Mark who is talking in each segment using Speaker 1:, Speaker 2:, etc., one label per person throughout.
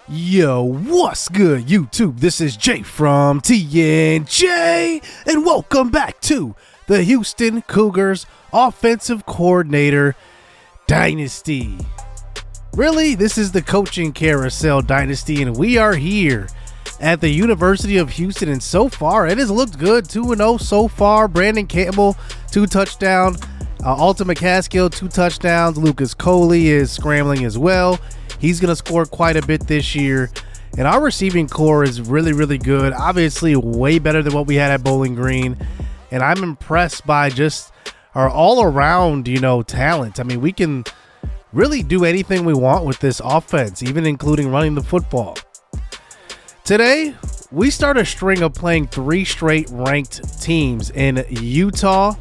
Speaker 1: Yo, what's good, YouTube? This is Jay from TNJ, and welcome back to the Houston Cougars Offensive Coordinator Dynasty. Really, this is the Coaching Carousel Dynasty, and we are here at the University of Houston, and so far, it has looked good. 2-0 so far. Brandon Campbell, 2 touchdowns. Alta McCaskill, 2 touchdowns. Lucas Coley is scrambling as well. He's going to score quite a bit this year. And our receiving core is really good. Obviously, way better than what we had at Bowling Green. And I'm impressed by just our all-around, talent. I mean, we can really do anything we want with this offense, even including running the football. Today, we start a string of playing 3 straight ranked teams in Utah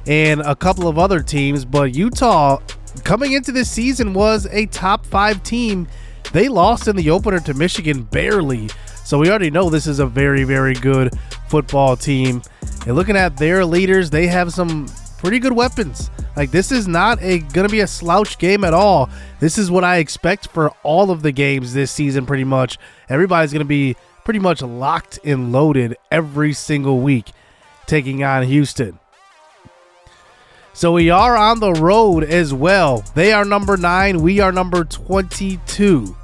Speaker 1: and a couple of other teams. But Utah, coming into this season, was a top 5 team. They lost in the opener to Michigan barely. So we already know this is a very good football team. And looking at their leaders, they have some pretty good weapons. Like, this is not gonna be a slouch game at all. This is what I expect for all of the games this season pretty much. Everybody's gonna be pretty much locked and loaded every single week taking on Houston. So we are on the road as well. They are number 9. We are number 22.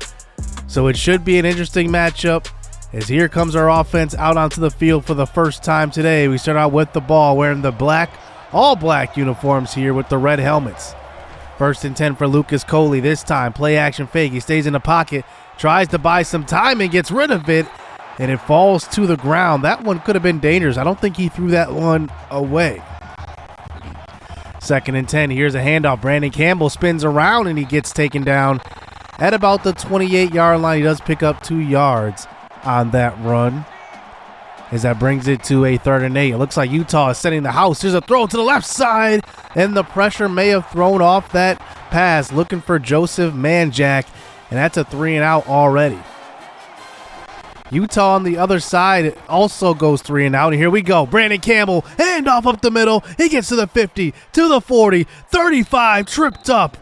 Speaker 1: So it should be an interesting matchup, as here comes our offense out onto the field for the first time today. We start out with the ball, wearing the all black uniforms here with the red helmets. 1st and 10 for Lucas Coley this time. Play action fake. He stays in the pocket, tries to buy some time and gets rid of it, and it falls to the ground. That one could have been dangerous. I don't think he threw that one away. 2nd and 10. Here's a handoff. Brandon Campbell spins around and he gets taken down at about the 28-yard line. He does pick up 2 yards on that run, as that brings it to a 3rd and 8. It looks like Utah is setting the house. There's a throw to the left side, and the pressure may have thrown off that pass. Looking for Joseph Manjack, and that's a 3 and out already. Utah on the other side also goes 3 and out. And here we go. Brandon Campbell, handoff up the middle. He gets to the 50, to the 40, 35, tripped up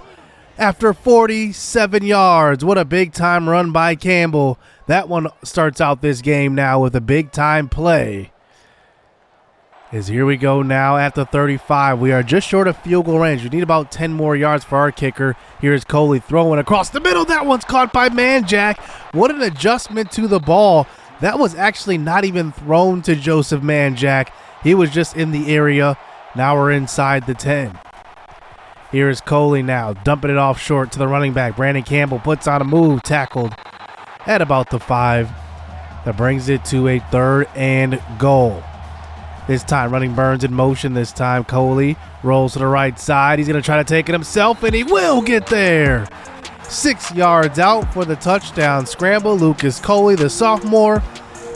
Speaker 1: after 47 yards. What a big time run by Campbell. That one starts out this game now with a big time play. As here we go now at the 35. We are just short of field goal range. We need about 10 more yards for our kicker. Here's Coley throwing across the middle. That one's caught by Manjack. What an adjustment to the ball. That was actually not even thrown to Joseph Manjack. He was just in the area. Now we're inside the 10. Here's Coley now, dumping it off short to the running back. Brandon Campbell puts on a move, tackled at about the 5. That brings it to a 3rd and goal. This time, running Burns in motion this time. Coley rolls to the right side. He's going to try to take it himself, and he will get there. 6 yards out for the touchdown scramble. Lucas Coley, the sophomore,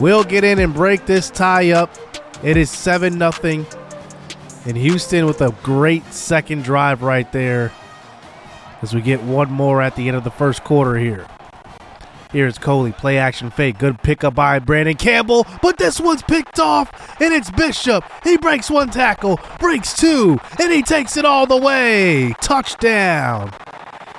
Speaker 1: will get in and break this tie up. It is 7-0. And Houston with a great second drive right there, as we get one more at the end of the first quarter here. Here's Coley, play action fake. Good pickup by Brandon Campbell, but this one's picked off, and it's Bishop. He breaks 1 tackle, breaks 2, and he takes it all the way. Touchdown.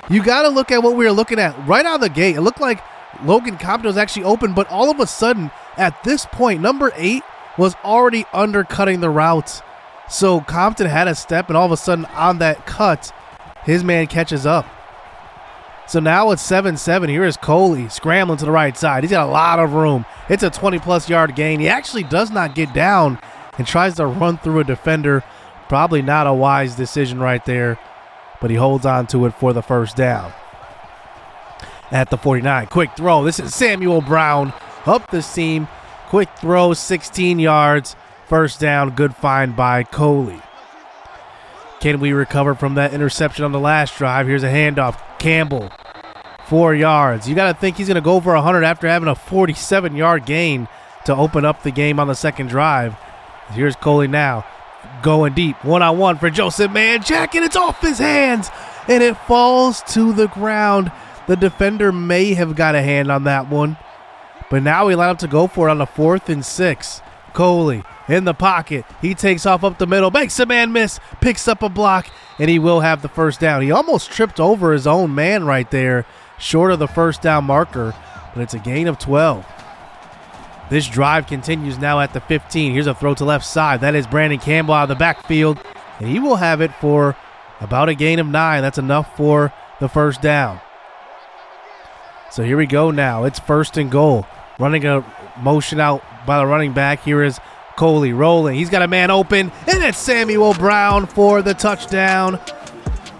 Speaker 1: You got to look at what we were looking at right out of the gate. It looked like Logan Compton was actually open, but all of a sudden, at this point, number 8 was already undercutting the routes. So Compton had a step, and all of a sudden on that cut, his man catches up. So now it's 7-7. Here is Coley scrambling to the right side. He's got a lot of room. It's a 20-plus yard gain. He actually does not get down and tries to run through a defender. Probably not a wise decision right there, but he holds on to it for the first down. At the 49, quick throw. This is Samuel Brown up the seam. Quick throw, 16 yards. First down, good find by Coley. Can we recover from that interception on the last drive? Here's a handoff. Campbell, 4 yards. You got to think he's going to go for 100 after having a 47-yard gain to open up the game on the second drive. Here's Coley now, going deep, one-on-one for Joseph Manjack, and it's off his hands, and it falls to the ground. The defender may have got a hand on that one, but now we line up to go for it on the 4th and 6. Coley in the pocket. He takes off up the middle, makes a man miss, picks up a block, and he will have the first down. He almost tripped over his own man right there, short of the first down marker, but it's a gain of 12. This drive continues now at the 15. Here's a throw to left side. That is Brandon Campbell out of the backfield, and he will have it for about a gain of 9. That's enough for the first down. So here we go now. It's 1st and goal. Running a motion out by the running back. Here is Coley rolling. He's got a man open, and it's Samuel Brown for the touchdown.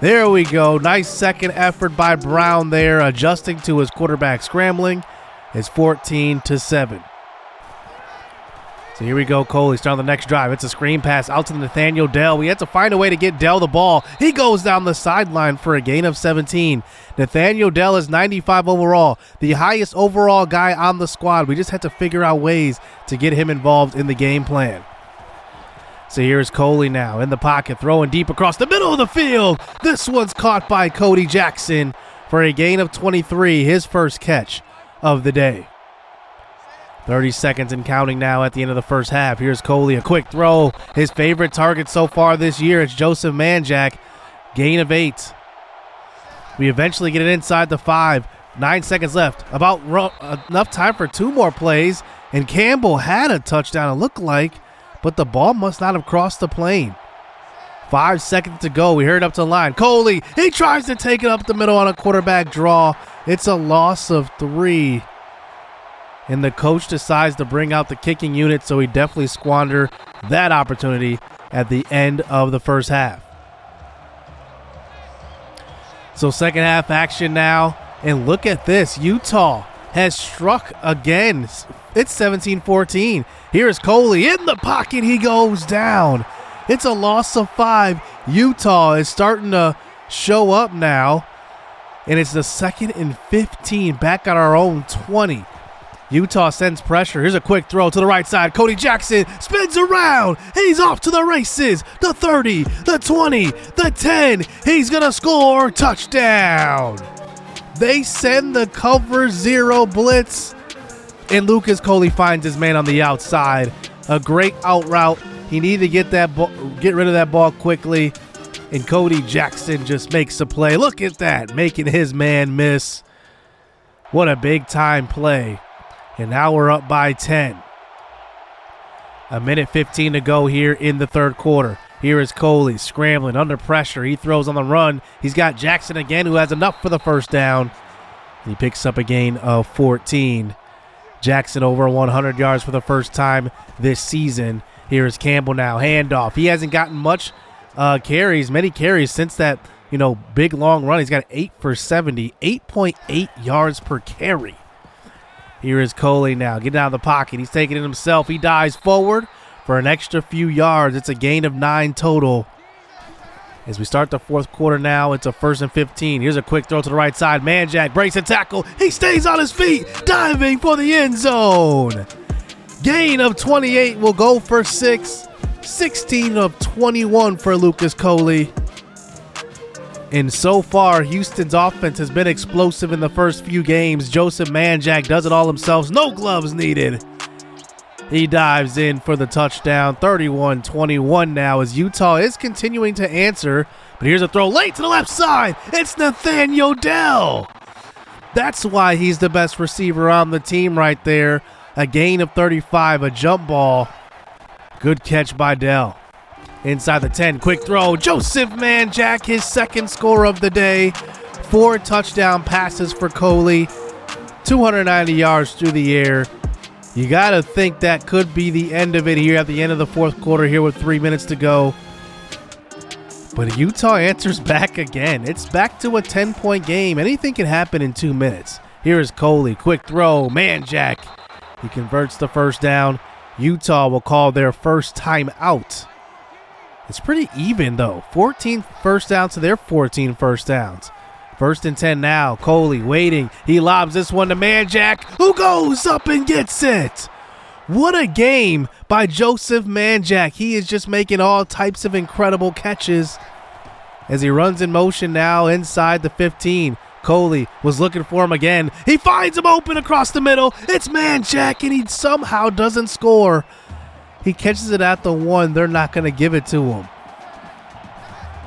Speaker 1: There we go. Nice second effort by Brown there, adjusting to his quarterback scrambling. It's 14-7. So here we go. Coley starting the next drive. It's a screen pass out to Nathaniel Dell. We had to find a way to get Dell the ball. He goes down the sideline for a gain of 17. Nathaniel Dell is 95 overall, the highest overall guy on the squad. We just had to figure out ways to get him involved in the game plan. So here's Coley now in the pocket, throwing deep across the middle of the field. This one's caught by Cody Jackson for a gain of 23, his first catch of the day. 30 seconds and counting now at the end of the first half. Here's Coley, a quick throw. His favorite target so far this year, it's Joseph Manjack. Gain of 8. We eventually get it inside the 5. 9 seconds left. About enough time for 2 more plays. And Campbell had a touchdown, it looked like, but the ball must not have crossed the plane. 5 seconds to go. We heard up to the line. Coley, he tries to take it up the middle on a quarterback draw. It's a loss of 3. And the coach decides to bring out the kicking unit, so he definitely squandered that opportunity at the end of the first half. So second half action now, and look at this. Utah has struck again. It's 17-14. Here's Coley in the pocket. He goes down. It's a loss of 5. Utah is starting to show up now, and it's the 2nd and 15 back at our own 20. Utah sends pressure. Here's a quick throw to the right side. Cody Jackson spins around. He's off to the races. The 30, the 20, the 10. He's going to score. Touchdown. They send the cover 0 blitz, and Lucas Coley finds his man on the outside. A great out route. He needed to get rid of that ball quickly, and Cody Jackson just makes a play. Look at that, making his man miss. What a big-time play. And now we're up by 10. 1:15 to go here in the third quarter. Here is Coley scrambling under pressure. He throws on the run. He's got Jackson again, who has enough for the first down. He picks up a gain of 14. Jackson over 100 yards for the first time this season. Here is Campbell now. Handoff. He hasn't gotten many carries since that, big long run. He's got 8 for 70, 8.8 yards per carry. Here is Coley now, getting out of the pocket. He's taking it himself. He dives forward for an extra few yards. It's a gain of 9 total. As we start the fourth quarter now, it's a 1st and 15. Here's a quick throw to the right side. Manjack breaks a tackle. He stays on his feet, diving for the end zone. Gain of 28 will go for 6. 16 of 21 for Lucas Coley. And so far, Houston's offense has been explosive in the first few games. Joseph Manjack does it all himself. No gloves needed. He dives in for the touchdown. 31-21 now as Utah is continuing to answer. But here's a throw late to the left side. It's Nathaniel Dell. That's why he's the best receiver on the team right there. A gain of 35, a jump ball. Good catch by Dell. Inside the 10, quick throw. Joseph Manjack, his second score of the day. 4 touchdown passes for Coley. 290 yards through the air. You got to think that could be the end of it here at the end of the fourth quarter here with 3 minutes to go. But Utah answers back again. It's back to a 10-point game. Anything can happen in 2 minutes. Here is Coley, quick throw. Manjack. He converts the first down. Utah will call their first timeout. It's pretty even, though. 14 first downs to their 14 first downs. 1st and 10 now. Coley waiting. He lobs this one to Manjack, who goes up and gets it. What a game by Joseph Manjack. He is just making all types of incredible catches as he runs in motion now inside the 15. Coley was looking for him again. He finds him open across the middle. It's Manjack, and he somehow doesn't score. He catches it at the 1. They're not going to give it to him.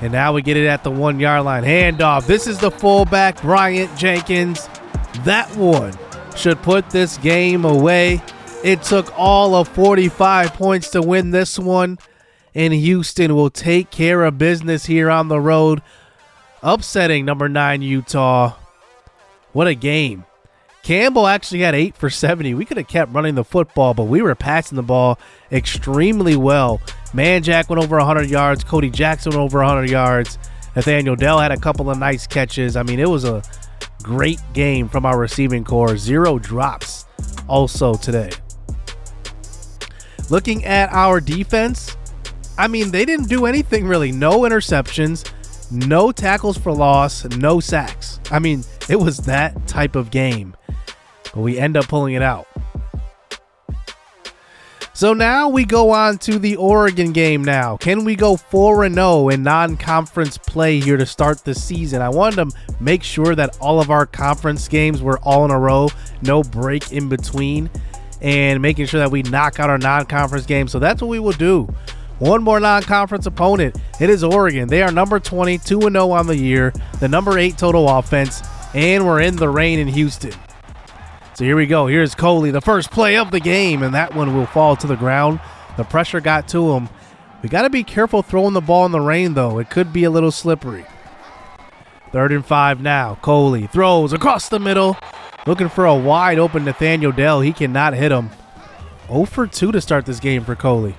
Speaker 1: And now we get it at the 1-yard line. Handoff. This is the fullback, Bryant Jenkins. That one should put this game away. It took all of 45 points to win this one, and Houston will take care of business here on the road, upsetting number 9 Utah. What a game. Campbell actually had 8 for 70. We could have kept running the football, but we were passing the ball extremely well. Manjack went over 100 yards. Cody Jackson went over 100 yards. Nathaniel Dell had a couple of nice catches. I mean, it was a great game from our receiving core. 0 drops also today. Looking at our defense, I mean, they didn't do anything really. No interceptions, no tackles for loss, no sacks. I mean, it was that type of game, but we end up pulling it out. So now we go on to the Oregon game now. Can we go 4-0 in non-conference play here to start the season? I wanted to make sure that all of our conference games were all in a row, no break in between, and making sure that we knock out our non-conference games. So that's what we will do. One more non-conference opponent. It is Oregon. They are number 20, 2-0 on the year, the number 8 total offense, and we're in the rain in Houston. So here we go. Here's Coley, the first play of the game, and that one will fall to the ground. The pressure got to him. We got to be careful throwing the ball in the rain, though. It could be a little slippery. 3rd and 5 now. Coley throws across the middle, looking for a wide open Nathaniel Dell. He cannot hit him. 0 for 2 to start this game for Coley.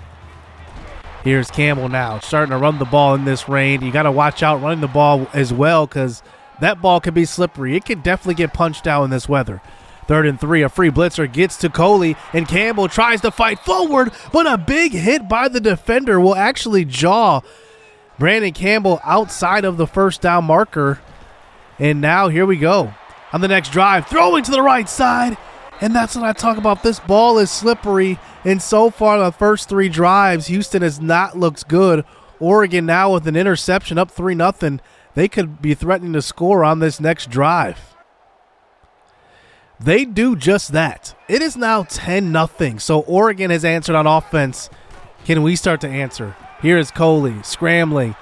Speaker 1: Here's Campbell now, starting to run the ball in this rain. You got to watch out running the ball as well, because that ball could be slippery. It could definitely get punched out in this weather. 3rd and 3, a free blitzer gets to Coley, and Campbell tries to fight forward, but a big hit by the defender will actually jaw Brandon Campbell outside of the first down marker. And now here we go. On the next drive, throwing to the right side, and that's what I talk about. This ball is slippery, and so far the first 3 drives, Houston has not looked good. Oregon now with an interception, up 3-0. They could be threatening to score on this next drive. They do just that. It is now 10-0. So Oregon has answered on offense. Can we start to answer? Here is Coley scrambling.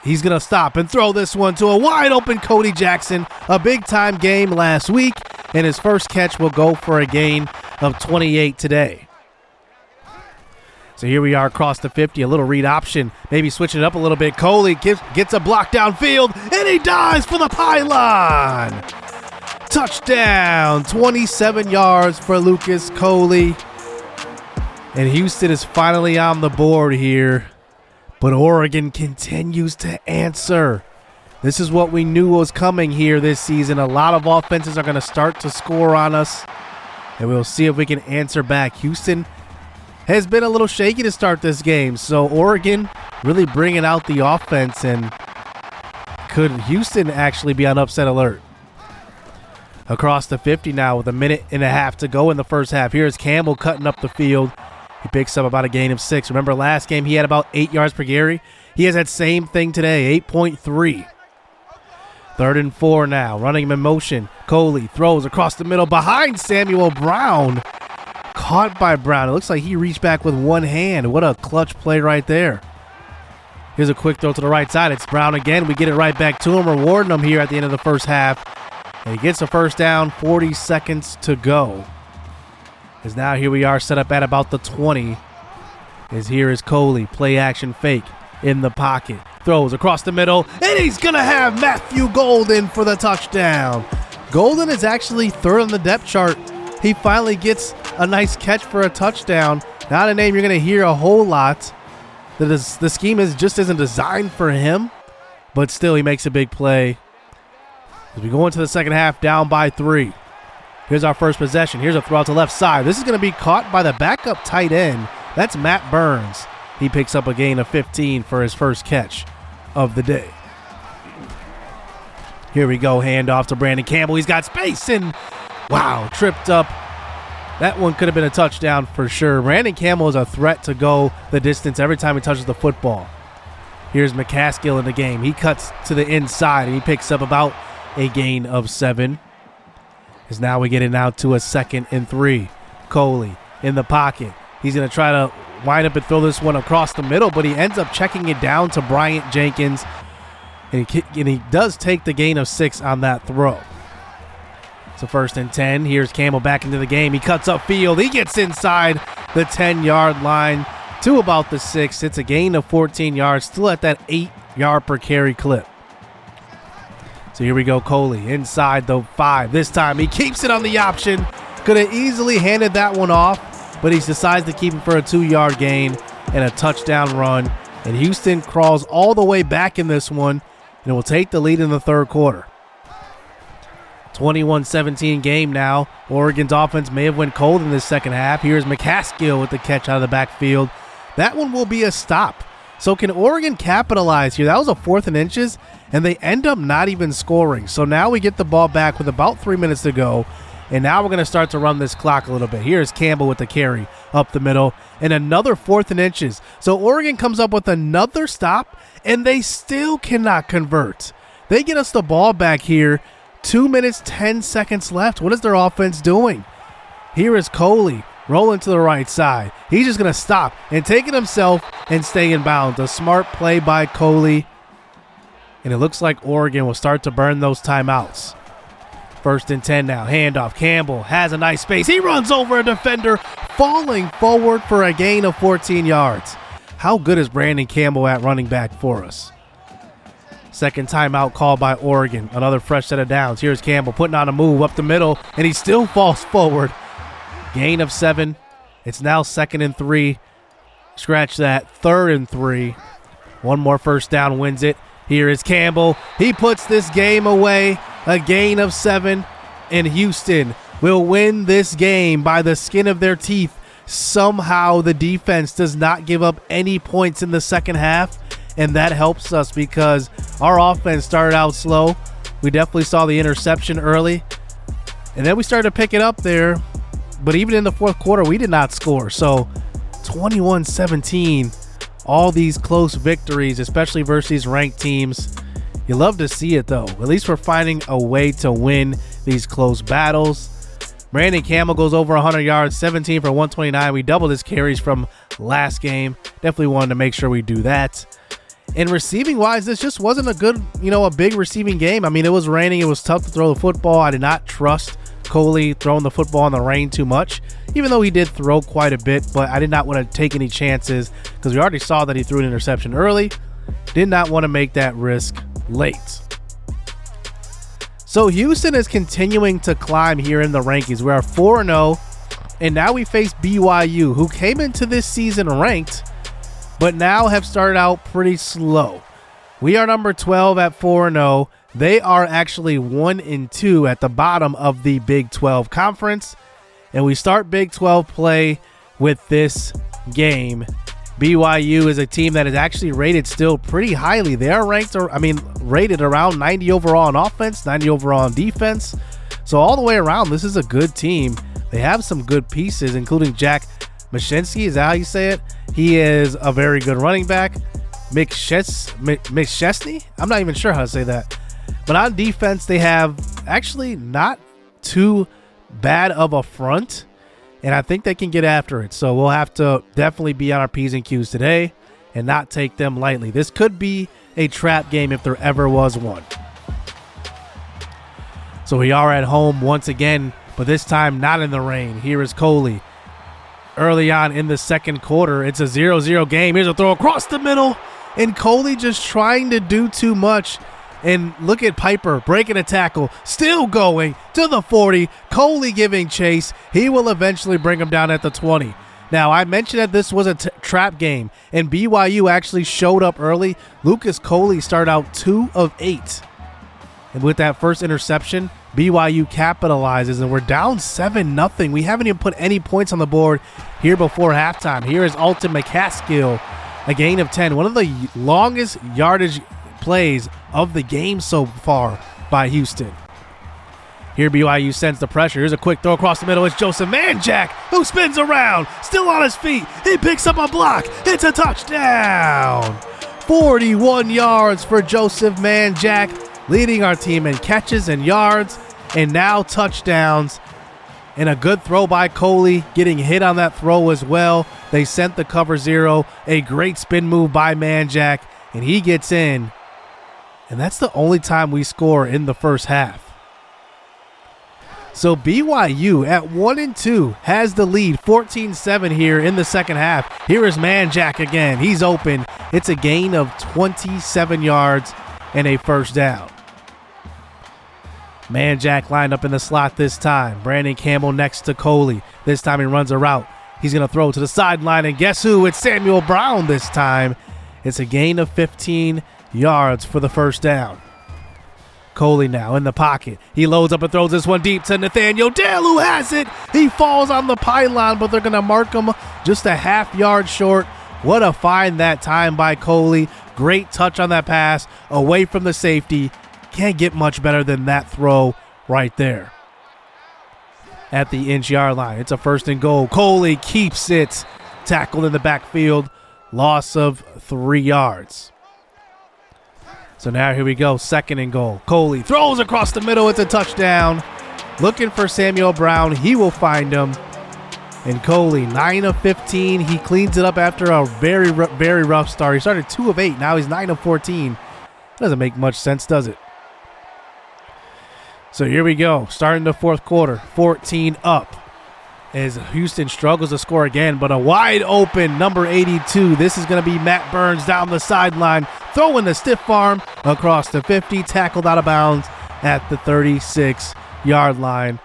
Speaker 1: He's going to stop and throw this one to a wide open Cody Jackson. A big time game last week, and his first catch will go for a gain of 28 today. So here we are across the 50, a little read option, maybe switching it up a little bit. Coley gets a block downfield, and he dives for the pylon. Touchdown, 27 yards for Lucas Coley. And Houston is finally on the board here. But Oregon continues to answer. This is what we knew was coming here this season. A lot of offenses are going to start to score on us, and we'll see if we can answer back. Houston has been a little shaky to start this game, so Oregon really bringing out the offense, and could Houston actually be on upset alert? Across the 50 now with 1.5 minutes to go in the first half. Here's Campbell cutting up the field. He picks up about a gain of 6. Remember last game he had about 8 yards per carry? He has that same thing today, 8.3. 3rd and 4 now, running him in motion. Coley throws across the middle behind Samuel Brown. Caught by Brown. It looks like he reached back with one hand. What a clutch play right there. Here's a quick throw to the right side. It's Brown again. We get it right back to him, rewarding him here at the end of the first half. And he gets a first down, 40 seconds to go. As now here we are set up at about the 20. As here is Coley, play action fake in the pocket. Throws across the middle, and he's going to have Matthew Golden for the touchdown. Golden is actually 3rd on the depth chart. He finally gets a nice catch for a touchdown. Not a name you're going to hear a whole lot. The scheme just isn't designed for him, but still he makes a big play. As we go into the second half, down by 3. Here's our first possession. Here's a throw out to left side. This is going to be caught by the backup tight end. That's Matt Burns. He picks up a gain of 15 for his first catch of the day. Here we go. Handoff to Brandon Campbell. He's got space, and wow, tripped up. That one could have been a touchdown for sure. Brandon Campbell is a threat to go the distance every time he touches the football. Here's McCaskill in the game. He cuts to the inside, and he picks up about a gain of 7. As now we get it out to a 2nd and 3. Coley in the pocket. He's going to try to wind up and throw this one across the middle, but he ends up checking it down to Bryant Jenkins. And he does take the gain of 6 on that throw. So 1st and 10. Here's Campbell back into the game. He cuts upfield. He gets inside the 10-yard line to about the 6. It's a gain of 14 yards, still at that 8-yard per carry clip. So here we go, Coley inside the 5. This time he keeps it on the option. Could have easily handed that one off, but he decides to keep it for a 2-yard gain and a touchdown run. And Houston crawls all the way back in this one, and will take the lead in the 3rd quarter. 21-17 game now. Oregon's offense may have went cold in this 2nd half. Here's McCaskill with the catch out of the backfield. That one will be a stop. So can Oregon capitalize here? That was a 4th and inches, and they end up not even scoring. So now we get the ball back with about 3 minutes to go, and now we're going to start to run this clock a little bit. Here's Campbell with the carry up the middle, and another 4th and inches. So Oregon comes up with another stop, and they still cannot convert. They get us the ball back here. 2 minutes, 10 seconds left. What is their offense doing? Here is Coley rolling to the right side. He's just going to stop and take it himself and stay in bounds. A smart play by Coley. And it looks like Oregon will start to burn those timeouts. 1st and 10 now. Handoff. Campbell has a nice space. He runs over a defender, falling forward for a gain of 14 yards. How good is Brandon Campbell at running back for us? 2nd timeout called by Oregon. Another fresh set of downs. Here's Campbell putting on a move up the middle, and he still falls forward. Gain of 7. It's now 2nd and 3. Scratch that. 3rd and 3. One more first down wins it. Here is Campbell. He puts this game away. A gain of 7. And Houston will win this game by the skin of their teeth. Somehow the defense does not give up any points in the 2nd half. And that helps us because our offense started out slow. We definitely saw the interception early. And then we started to pick it up there. But even in the 4th quarter, we did not score. So 21-17, all these close victories, especially versus these ranked teams. You love to see it, though. At least we're finding a way to win these close battles. Brandon Campbell goes over 100 yards, 17 for 129. We doubled his carries from last game. Definitely wanted to make sure we do that. And receiving-wise, this just wasn't a good, a big receiving game. I mean, it was raining. It was tough to throw the football. I did not trust Coley throwing the football in the rain too much, even though he did throw quite a bit, but I did not want to take any chances because we already saw that he threw an interception early. Did not want to make that risk late. So Houston is continuing to climb here in the rankings. We are 4-0, and now we face BYU, who came into this season ranked, but now have started out pretty slow. We are number 12 at 4-0. They are actually 1-2 at the bottom of the Big 12 conference. And we start Big 12 play with this game. BYU is a team that is actually rated still pretty highly. They are rated around 90 overall on offense, 90 overall on defense. So all the way around, this is a good team. They have some good pieces, including Jack Mashinsky. Is that how you say it? He is a very good running back. McChesney? I'm not even sure how to say that. But on defense, they have actually not too bad of a front, and I think they can get after it. So we'll have to definitely be on our P's and Q's today and not take them lightly. This could be a trap game if there ever was one. So we are at home once again, but this time not in the rain. Here is Coley. Early on in the 2nd quarter, it's a 0-0 game. Here's a throw across the middle, and Coley just trying to do too much. And look at Piper breaking a tackle, still going to the 40. Coley giving chase. He will eventually bring him down at the 20. Now, I mentioned that this was a trap game, and BYU actually showed up early. Lucas Coley started out 2 of 8. And with that first interception, BYU capitalizes, and we're down 7-0. We haven't even put any points on the board here before halftime. Here is Alton McCaskill, a gain of 10. One of the longest yardage plays of the game so far by Houston. Here BYU sends the pressure. Here's a quick throw across the middle. It's Joseph Manjack who spins around, still on his feet. He picks up a block. It's a touchdown. 41 yards for Joseph Manjack, leading our team in catches and yards, and now touchdowns. And a good throw by Coley, getting hit on that throw as well. They sent the cover 0. A great spin move by Manjack, and he gets in. And that's the only time we score in the first half. So BYU at 1-2 has the lead, 14-7 here in the second half. Here is Manjack again. He's open. It's a gain of 27 yards and a first down. Manjack lined up in the slot this time. Brandon Campbell next to Coley. This time he runs a route. He's going to throw to the sideline, and guess who? It's Samuel Brown this time. It's a gain of 15 yards for the first down. Coley now in the pocket. He loads up and throws this one deep to Nathaniel Dale, who has it. He falls on the pylon, but they're going to mark him just a half yard short. What a find that time by Coley. Great touch on that pass away from the safety. Can't get much better than that throw right there. At the inch-yard line, it's a 1st and goal. Coley keeps it. Tackled in the backfield. Loss of 3 yards. So now here we go, 2nd and goal. Coley throws across the middle. It's a touchdown. Looking for Samuel Brown. He will find him. And Coley, 9 of 15. He cleans it up after a very rough start. He started 2 of 8. Now he's 9 of 14. Doesn't make much sense, does it? So here we go, starting the fourth quarter, 14 up. As Houston struggles to score again, but a wide open number 82. This is going to be Matt Burns down the sideline, throwing the stiff arm across the 50, tackled out of bounds at the 36-yard line.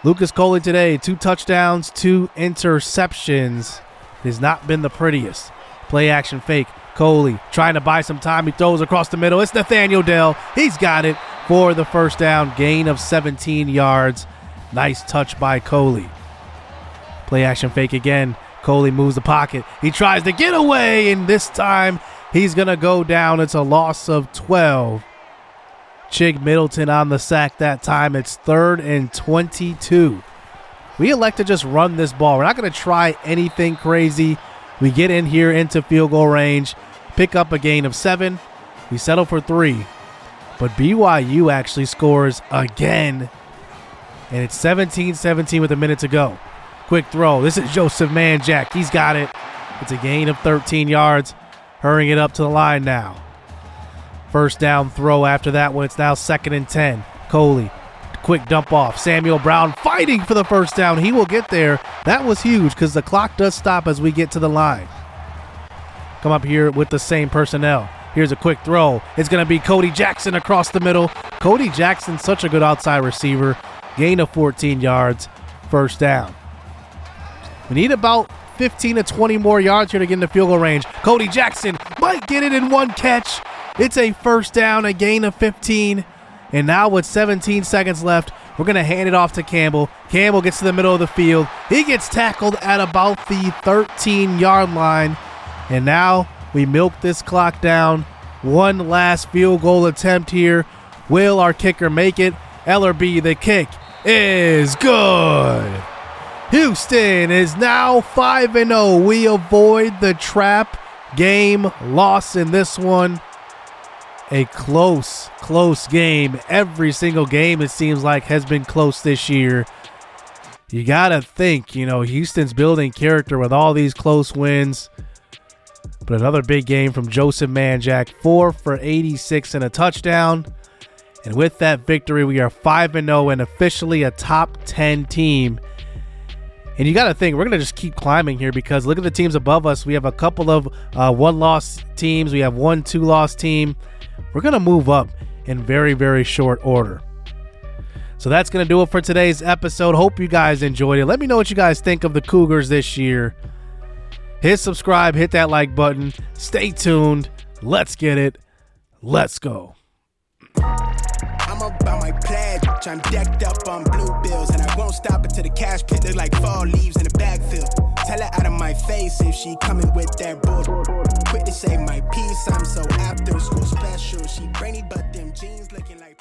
Speaker 1: Lucas Coley today, 2 touchdowns, 2 interceptions. It has not been the prettiest. Play action fake. Coley trying to buy some time. He throws across the middle. It's Nathaniel Dell. He's got it for the first down. Gain of 17 yards. Nice touch by Coley. Play action fake again. Coley moves the pocket. He tries to get away, and this time he's going to go down. It's a loss of 12. Chig Middleton on the sack that time. It's 3rd and 22. We elect to just run this ball. We're not going to try anything crazy. We get in here into field goal range, pick up a gain of 7. We settle for 3. But BYU actually scores again. And it's 17-17 with a minute to go. Quick throw. This is Joseph Manjack. He's got it. It's a gain of 13 yards. Hurrying it up to the line now. First down throw after that one. It's now 2nd and 10. Coley. Quick dump off. Samuel Brown fighting for the first down. He will get there. That was huge because the clock does stop as we get to the line. Come up here with the same personnel. Here's a quick throw. It's going to be Cody Jackson across the middle. Cody Jackson, such a good outside receiver. Gain of 14 yards. First down. We need about 15 to 20 more yards here to get into field goal range. Cody Jackson might get it in one catch. It's a first down, a gain of 15. And now with 17 seconds left, we're going to hand it off to Campbell. Campbell gets to the middle of the field. He gets tackled at about the 13-yard line. And now we milk this clock down. One last field goal attempt here. Will our kicker make it? Ellerby, the kick is good. Houston is now 5-0. We avoid the trap game loss in this one. A close game. Every single game, it seems like, has been close this year. You got to think, Houston's building character with all these close wins. But another big game from Joseph Manjack, 4 for 86 and a touchdown. And with that victory, we are 5-0 and officially a top 10 team. And you got to think, we're going to just keep climbing here because look at the teams above us. We have a couple of one-loss teams. We have 1 2-loss team. We're going to move up in very, very short order. So that's going to do it for today's episode. Hope you guys enjoyed it. Let me know what you guys think of the Cougars this year. Hit subscribe, hit that like button. Stay tuned. Let's get it. Let's go.
Speaker 2: I'm about my pledge. I'm decked up on blue bills, and I won't stop until the cash pit look like fall leaves in the backfield. Tell her out of my face if she coming with that bull. Quick to say my piece, I'm so after school special. She brainy, but them jeans looking like